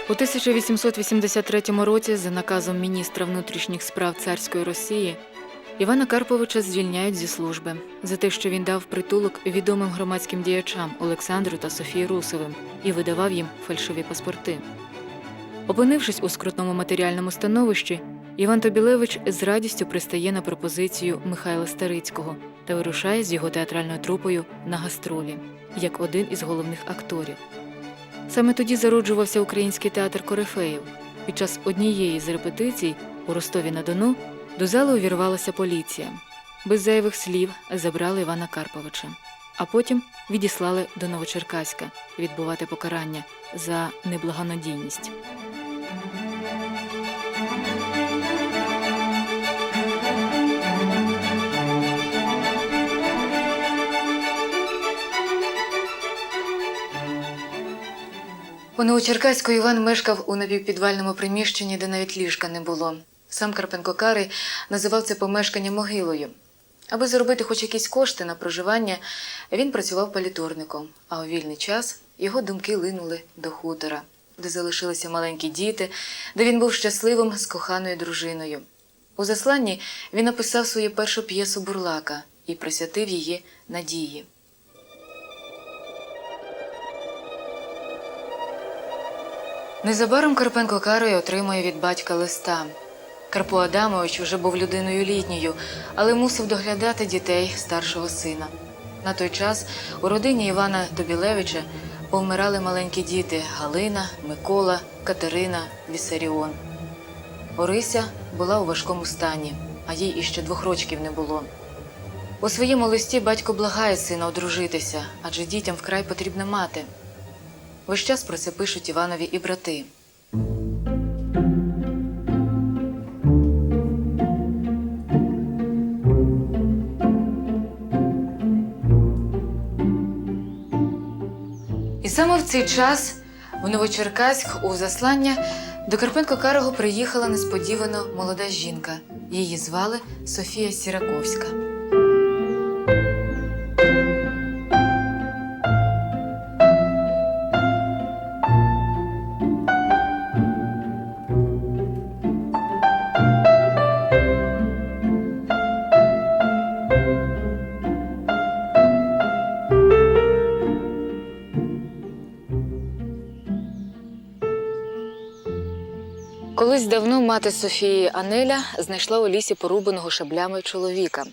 У 1883 році за наказом міністра внутрішніх справ царської Росії Івана Карповича звільняють зі служби за те, що він дав притулок відомим громадським діячам Олександру та Софії Русовим і видавав їм фальшиві паспорти. Опинившись у скрутному матеріальному становищі, Іван Тобілевич з радістю пристає на пропозицію Михайла Старицького та вирушає з його театральною трупою на гастролі, як один із головних акторів. Саме тоді зароджувався український театр корифеїв. Під час однієї з репетицій у Ростові-на-Дону до залу увірвалася поліція. Без зайвих слів забрали Івана Карповича, а потім відіслали до Новочеркаська відбувати покарання за неблагонадійність. У Новочеркаську Іван мешкав у напівпідвальному приміщенні, де навіть ліжка не було. Сам Карпенко-Карий називав це помешкання могилою. Аби заробити хоч якісь кошти на проживання, він працював палітурником, а у вільний час його думки линули до хутора, де залишилися маленькі діти, де він був щасливим з коханою дружиною. У засланні він написав свою першу п'єсу «Бурлака» і присвятив її Надії. Незабаром Карпенко-Карий отримує від батька листа. Карпо Адамович вже був людиною літньою, але мусив доглядати дітей старшого сина. На той час у родині Івана Тобілевича повмирали маленькі діти – Галина, Микола, Катерина, Віссаріон. Орися була у важкому стані, а їй іще 2 років не було. У своєму листі батько благає сина одружитися, адже дітям вкрай потрібна мати. Весь час про це пишуть Іванові і брати. І саме в цей час в Новочеркаськ у заслання до Карпенко-Карого приїхала несподівано молода жінка. Її звали Софія Сіраковська. Колись давно мати Софії Анеля знайшла у лісі порубаного шаблями чоловіка.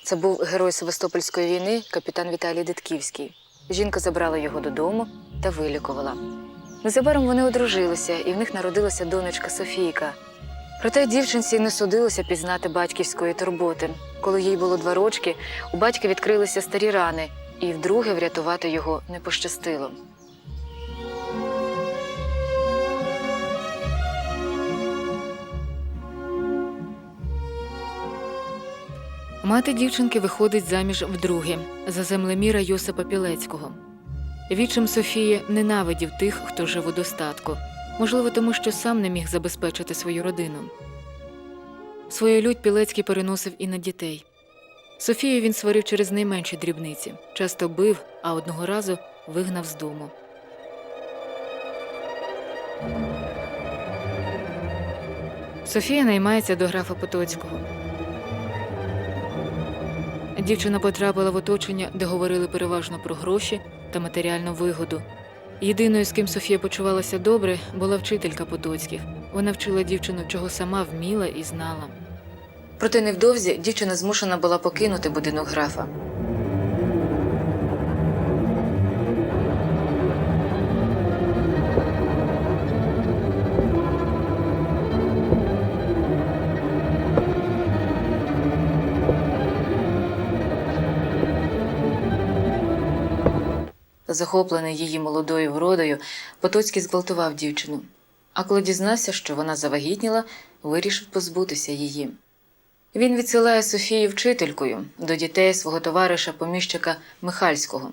Це був герой Севастопольської війни, капітан Віталій Дитківський. Жінка забрала його додому та вилікувала. Незабаром вони одружилися, і в них народилася донечка Софійка. Проте дівчинці не судилося пізнати батьківської турботи. Коли їй було 2 роки, у батька відкрилися старі рани, і вдруге врятувати його не пощастило. Мати дівчинки виходить заміж вдруге за землеміра Йосипа Пілецького. Відчим Софії ненавидів тих, хто жив у достатку, можливо, тому що сам не міг забезпечити свою родину. Свою лють Пілецький переносив і на дітей. Софію він сварив через найменші дрібниці, часто бив, а одного разу вигнав з дому. Софія наймається до графа Потоцького. Дівчина потрапила в оточення, де говорили переважно про гроші та матеріальну вигоду. Єдиною, з ким Софія почувалася добре, була вчителька Потоцьких. Вона вчила дівчину, чого сама вміла і знала. Проте невдовзі дівчина змушена була покинути будинок графа. Захоплений її молодою вродою, Потоцький зґвалтував дівчину. А коли дізнався, що вона завагітніла, вирішив позбутися її. Він відсилає Софію вчителькою до дітей свого товариша-поміщика Михальського.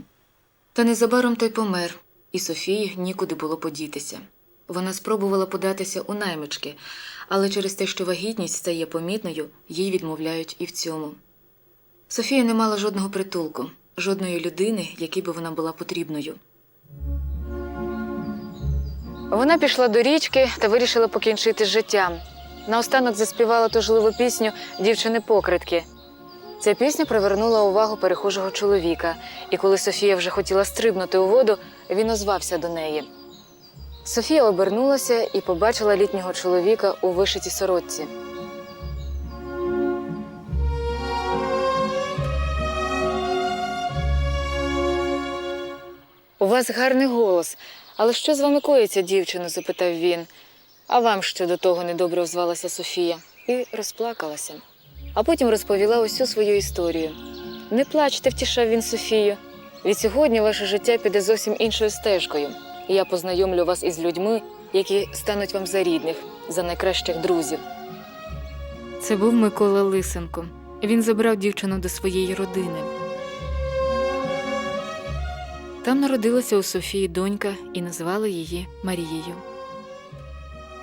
Та незабаром той помер, і Софії нікуди було подітися. Вона спробувала податися у наймички, але через те, що вагітність стає помітною, їй відмовляють і в цьому. Софія не мала жодного притулку, жодної людини, якій би вона була потрібною. Вона пішла до річки та вирішила покінчити з життям. Наостанок заспівала тужливу пісню «Дівчини-покритки». Ця пісня привернула увагу перехожого чоловіка, і коли Софія вже хотіла стрибнути у воду, він озвався до неї. Софія обернулася і побачила літнього чоловіка у вишитій сорочці. «У вас гарний голос. Але що з вами коїться, дівчино?» – запитав він. «А вам що до того?» – недобре озвалася Софія. І розплакалася. А потім розповіла усю свою історію. «Не плачте», – втішав він Софію. «Відсьогодні ваше життя піде зовсім іншою стежкою. І я познайомлю вас із людьми, які стануть вам за рідних, за найкращих друзів». Це був Микола Лисенко. Він забрав дівчину до своєї родини. Там народилася у Софії донька і назвали її Марією.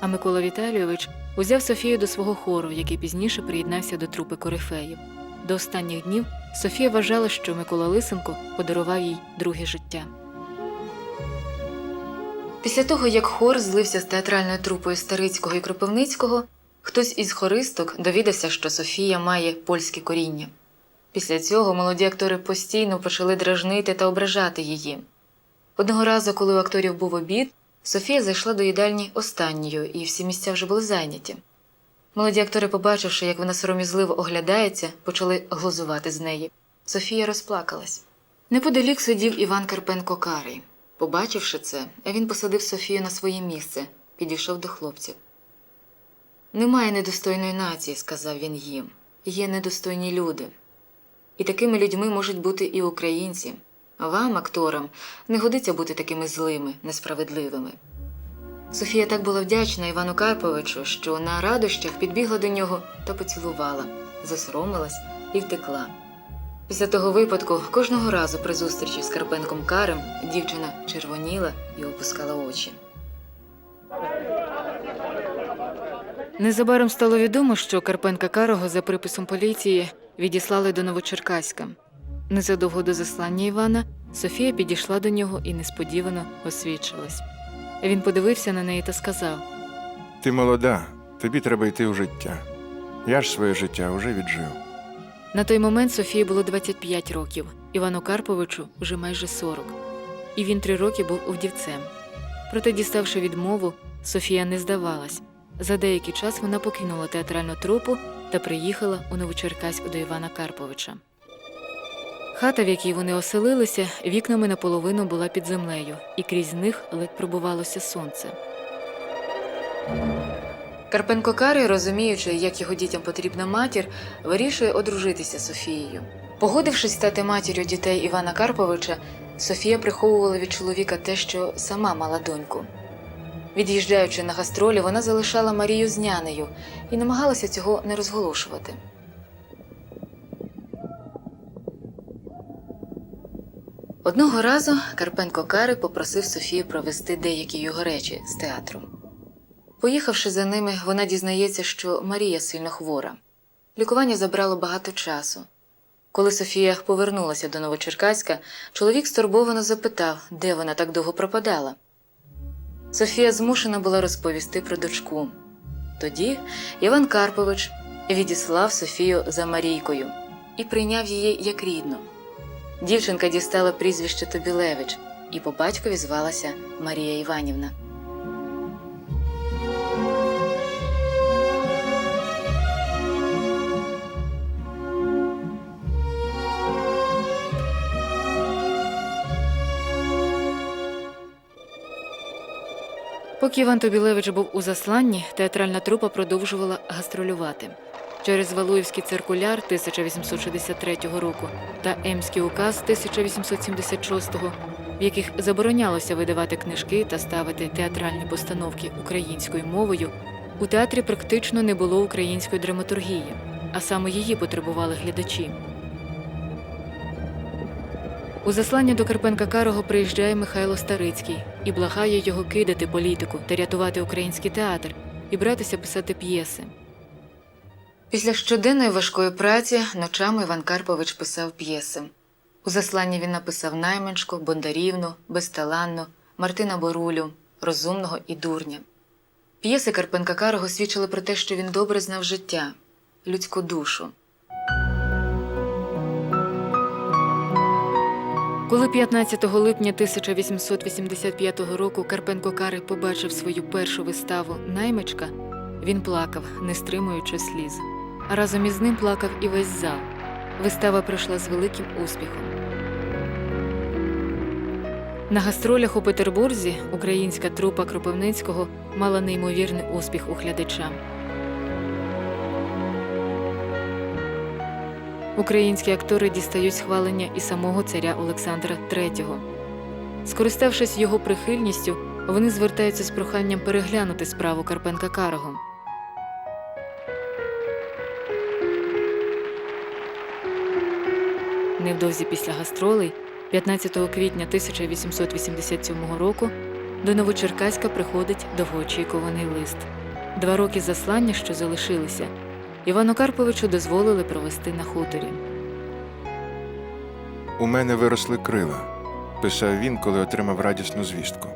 А Микола Віталійович узяв Софію до свого хору, який пізніше приєднався до трупи корифеїв. До останніх днів Софія вважала, що Микола Лисенко подарував їй друге життя. Після того, як хор злився з театральною трупою Старицького і Кропивницького, хтось із хористок довідався, що Софія має польське коріння. Після цього молоді актори постійно почали дражнити та ображати її. Одного разу, коли у акторів був обід, Софія зайшла до їдальні останньою, і всі місця вже були зайняті. Молоді актори, побачивши, як вона сором'язливо оглядається, почали глузувати з неї. Софія розплакалась. Неподалік сидів Іван Карпенко-Карий. Побачивши це, він посадив Софію на своє місце, підійшов до хлопців. «Немає недостойної нації», – сказав він їм. «Є недостойні люди. І такими людьми можуть бути і українці. А вам, акторам, не годиться бути такими злими, несправедливими». Софія так була вдячна Івану Карповичу, що на радощах підбігла до нього та поцілувала, засоромилась і втекла. Після того випадку кожного разу при зустрічі з Карпенком Карим дівчина червоніла і опускала очі. Незабаром стало відомо, що Карпенка Карого за приписом поліції відіслали до Новочеркаська. Незадовго до заслання Івана Софія підійшла до нього і несподівано освідчилась. Він подивився на неї та сказав: «Ти молода, тобі треба йти у життя. Я ж своє життя вже віджив». На той момент Софії було 25 років, Івану Карповичу вже майже 40. І він 3 роки був вдівцем. Проте, діставши відмову, Софія не здавалась. За деякий час вона покинула театральну трупу та приїхала у Новочеркаськ до Івана Карповича. Хата, в якій вони оселилися, вікнами наполовину була під землею, і крізь них ледь пробивалося сонце. Карпенко Карий, розуміючи, як його дітям потрібна матір, вирішує одружитися з Софією. Погодившись стати матір'ю дітей Івана Карповича, Софія приховувала від чоловіка те, що сама мала доньку. Від'їжджаючи на гастролі, вона залишала Марію з нянею і намагалася цього не розголошувати. Одного разу Карпенко Карий попросив Софію провести деякі його речі з театру. Поїхавши за ними, вона дізнається, що Марія сильно хвора. Лікування забрало багато часу. Коли Софія повернулася до Новочеркаська, чоловік стурбовано запитав, де вона так довго пропадала. Софія змушена була розповісти про дочку. Тоді Іван Карпович відіслав Софію за Марійкою і прийняв її як рідну. Дівчинка дістала прізвище Тобілевич і по батькові звалася Марія Іванівна. Поки Іван Тобілевич був у засланні, театральна трупа продовжувала гастролювати. Через Валуївський циркуляр 1863 року та Емський указ 1876, в яких заборонялося видавати книжки та ставити театральні постановки українською мовою, у театрі практично не було української драматургії, а саме її потребували глядачі. У заслання до Карпенка Карого приїжджає Михайло Старицький і благає його кидати політику та рятувати український театр і братися писати п'єси. Після щоденної важкої праці ночами Іван Карпович писав п'єси. У засланні він написав «Найменшку», «Бондарівну», «Безталанну», «Мартина Борулю», розумного і дурня. П'єси Карпенка Карого свідчили про те, що він добре знав життя, людську душу. Коли 15 липня 1885 року Карпенко Карий побачив свою першу виставу «Наймичка», він плакав, не стримуючи сліз. А разом із ним плакав і весь зал. Вистава пройшла з великим успіхом. На гастролях у Петербурзі українська трупа Кропивницького мала неймовірний успіх у глядачам. Українські актори дістають схвалення і самого царя Олександра III. Скориставшись його прихильністю, вони звертаються з проханням переглянути справу Карпенка Карого. Невдовзі після гастролей, 15 квітня 1887 року, до Новочеркаська приходить довгоочікуваний лист. 2 роки заслання, що залишилися, Івану Карповичу дозволили провести на хуторі. «У мене виросли крила», – писав він, коли отримав радісну звістку.